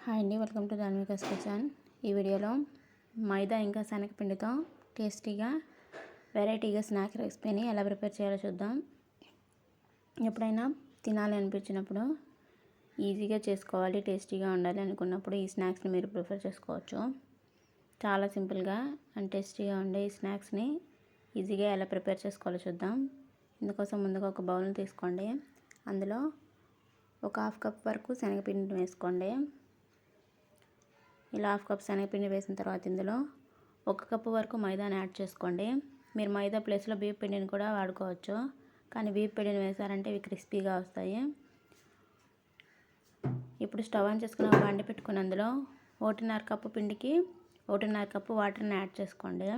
Hi అండి, welcome to ధార్మికాస్ kitchen. ఈ వీడియోలో మైదా ఇంకా శనగపిండితో టేస్టీగా వెరైటీగా స్నాక్ రెసిపీని ఎలా ప్రిపేర్ చేయాలో చూద్దాం. ఎప్పుడైనా తినాలి అనిపించినప్పుడు ఈజీగా చేసుకోవాలి, టేస్టీగా ఉండాలి అనుకున్నప్పుడు ఈ స్నాక్స్ని మీరు ప్రిఫర్ చేసుకోవచ్చు. చాలా సింపుల్గా అండ్ టేస్టీగా ఉండే ఈ స్నాక్స్ని ఈజీగా ఎలా ప్రిపేర్ చేసుకోవాలో చూద్దాం. ఇందుకోసం ముందుగా ఒక బౌల్ని తీసుకోండి. అందులో ఒక హాఫ్ కప్ వరకు శనగపిండిని వేసుకోండి. ఇలా హాఫ్ కప్ శనగపిండి వేసిన తర్వాత ఇందులో 1 కప్పు వరకు మైదాని యాడ్ చేసుకోండి. మీరు మైదా ప్లేస్లో బియ్యం పిండిని కూడా వాడుకోవచ్చు, కానీ బియ్యం పిండిని వేసారంటే ఇవి క్రిస్పీగా వస్తాయి. ఇప్పుడు స్టవ్ ఆన్ చేసుకుని ఒక బండి పెట్టుకుని అందులో 1.5 కప్పు పిండికి 1.5 కప్పు వాటర్ని యాడ్ చేసుకోండి.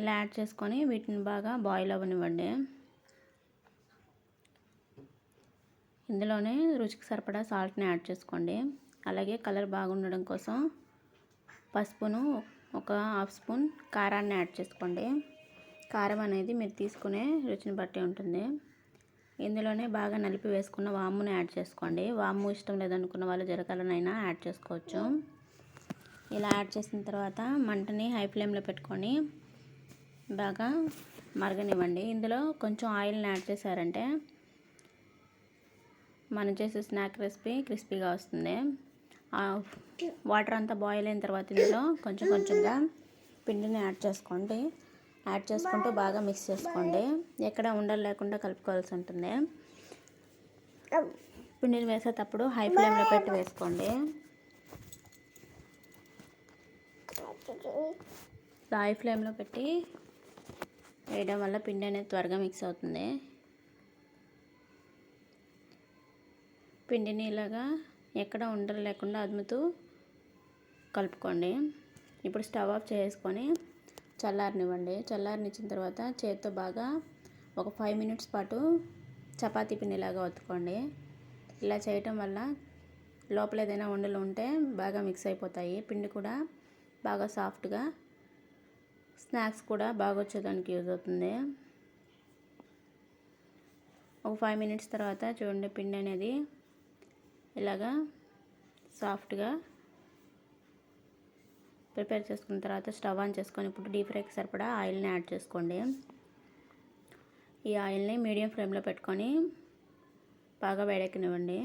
ఇలా యాడ్ చేసుకొని వీటిని బాగా బాయిల్ అవ్వనివ్వండి. ఇందులోనే రుచికి సరిపడా సాల్ట్ని యాడ్ చేసుకోండి. అలాగే కలర్ బాగుండడం కోసం పసుపును ఒక హాఫ్ స్పూన్ కారాన్ని యాడ్ చేసుకోండి. కారం అనేది మీరు తీసుకునే రుచిని బట్టి ఉంటుంది. ఇందులోనే బాగా నలిపి వేసుకున్న వాముని యాడ్ చేసుకోండి. వాము ఇష్టం లేదనుకున్న వాళ్ళు జీలకర్రనైనా యాడ్ చేసుకోవచ్చు. ఇలా యాడ్ చేసిన తర్వాత మంటని హై ఫ్లేమ్లో పెట్టుకొని బాగా మరగనివ్వండి. ఇందులో కొంచెం ఆయిల్ని యాడ్ చేశారంటే మనం చేసే స్నాక్ రెసిపీ క్రిస్పీగా వస్తుంది. వాటర్ అంతా బాయిల్ అయిన తర్వాత ఇందులో కొంచెం కొంచెంగా పిండిని యాడ్ చేసుకోండి. యాడ్ చేసుకుంటూ బాగా మిక్స్ చేసుకోండి. ఎక్కడ ఉండలు లేకుండా కలుపుకోవాల్సి ఉంటుంది. పిండిని వేసేటప్పుడు హై ఫ్లేమ్లో పెట్టి వేసుకోండి. హై ఫ్లేమ్లో పెట్టి వేయడం వల్ల పిండి అనేది త్వరగా మిక్స్ అవుతుంది. పిండిని ఇలాగా ఎక్కడ ఉండలు లేకుండా అదుముతూ కలుపుకోండి. ఇప్పుడు స్టవ్ ఆఫ్ చేసుకొని చల్లారనివ్వండి. చల్లారనిచ్చిన తర్వాత చేతితో బాగా ఒక 5 మినిట్స్ పాటు చపాతీ పిండిలాగా ఒత్తుకోండి. ఇలా చేయటం వల్ల లోపల ఏదైనా ఉండలు ఉంటే బాగా మిక్స్ అయిపోతాయి. పిండి కూడా బాగా సాఫ్ట్గా, స్నాక్స్ కూడా బాగా వచ్చేదానికి యూజ్ అవుతుంది. ఒక 5 మినిట్స్ తర్వాత చూడండి, పిండి అనేది ఇలాగా సాఫ్ట్గా ప్రిపేర్ చేసుకున్న తర్వాత స్టవ్ ఆన్ చేసుకొని ఇప్పుడు డీప్ ఫ్రైకి సరిపడా ఆయిల్ని యాడ్ చేసుకోండి. ఈ ఆయిల్ని మీడియం ఫ్లేమ్లో పెట్టుకొని బాగా వేడెక్కనివ్వండి.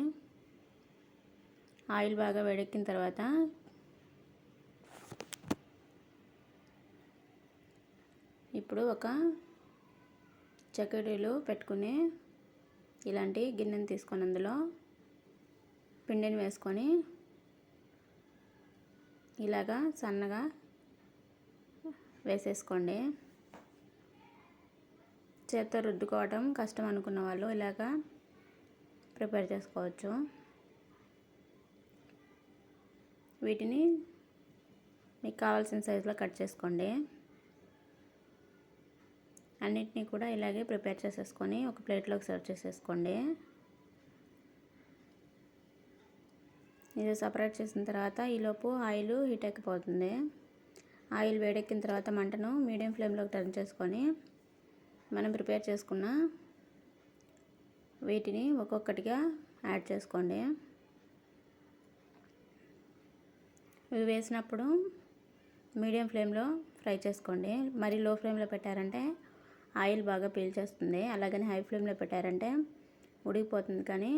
ఆయిల్ బాగా వేడెక్కిన తర్వాత ఇప్పుడు ఒక చక్కడీలు పెట్టుకుని ఇలాంటి గిన్నెని తీసుకొని అందులో పిండిని వేసుకొని ఇలాగా సన్నగా వేసేసుకోండి. చేత్తో రుద్దుకోవడం కష్టం అనుకున్న వాళ్ళు ఇలాగా ప్రిపేర్ చేసుకోవచ్చు. వీటిని మీకు కావాల్సిన సైజులో కట్ చేసుకోండి. అన్నిటినీ కూడా ఇలాగే ప్రిపేర్ చేసేసుకొని ఒక ప్లేట్లోకి సర్వ్ చేసేసుకోండి. ఇది సపరేట్ చేసిన తర్వాత ఈలోపు ఆయిల్ హీట్ ఎక్కిపోతుంది. ఆయిల్ వేడెక్కిన తర్వాత మంటను మీడియం ఫ్లేమ్లోకి టర్న్ చేసుకొని మనం ప్రిపేర్ చేసుకున్న వీటిని ఒక్కొక్కటిగా యాడ్ చేసుకోండి. ఇవి వేసినప్పుడు మీడియం ఫ్లేమ్లో ఫ్రై చేసుకోండి. మరి లో ఫ్లేమ్లో పెట్టారంటే ఆయిల్ బాగా పీల్చేస్తుంది. అలాగని హై ఫ్లేమ్లో పెట్టారంటే ఉడికిపోతుంది, కానీ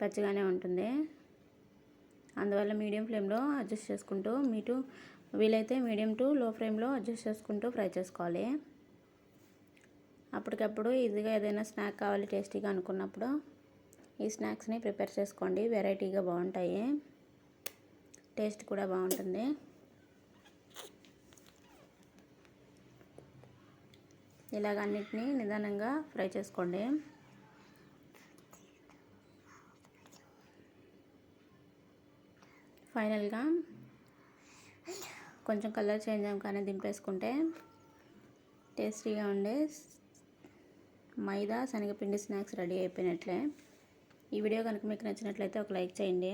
పచ్చిగానే ఉంటుంది. అందువల్ల మీడియం ఫ్లేమ్లో అడ్జస్ట్ చేసుకుంటూ వీలైతే మీడియం టు లో ఫ్లేమ్లో అడ్జస్ట్ చేసుకుంటూ ఫ్రై చేసుకోవాలి. అప్పటికప్పుడు ఈజీగా ఏదైనా స్నాక్ కావాలి టేస్టీగా అనుకున్నప్పుడు ఈ స్నాక్స్ని ప్రిపేర్ చేసుకోండి. వెరైటీగా బాగుంటాయి, టేస్ట్ కూడా బాగుంటుంది. ఇలాగ అన్నిటినీ నిదానంగా ఫ్రై చేసుకోండి. ఫైనల్గా కొంచెం కలర్ చేంజ్ అవ్వగానే దింపేసుకుంటే టేస్టీగా ఉండే మైదా శనగపిండి స్నాక్స్ రెడీ అయిపోయినట్లే. ఈ వీడియో కనుక మీకు నచ్చినట్లయితే ఒక లైక్ చేయండి.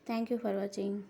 Thank you for watching.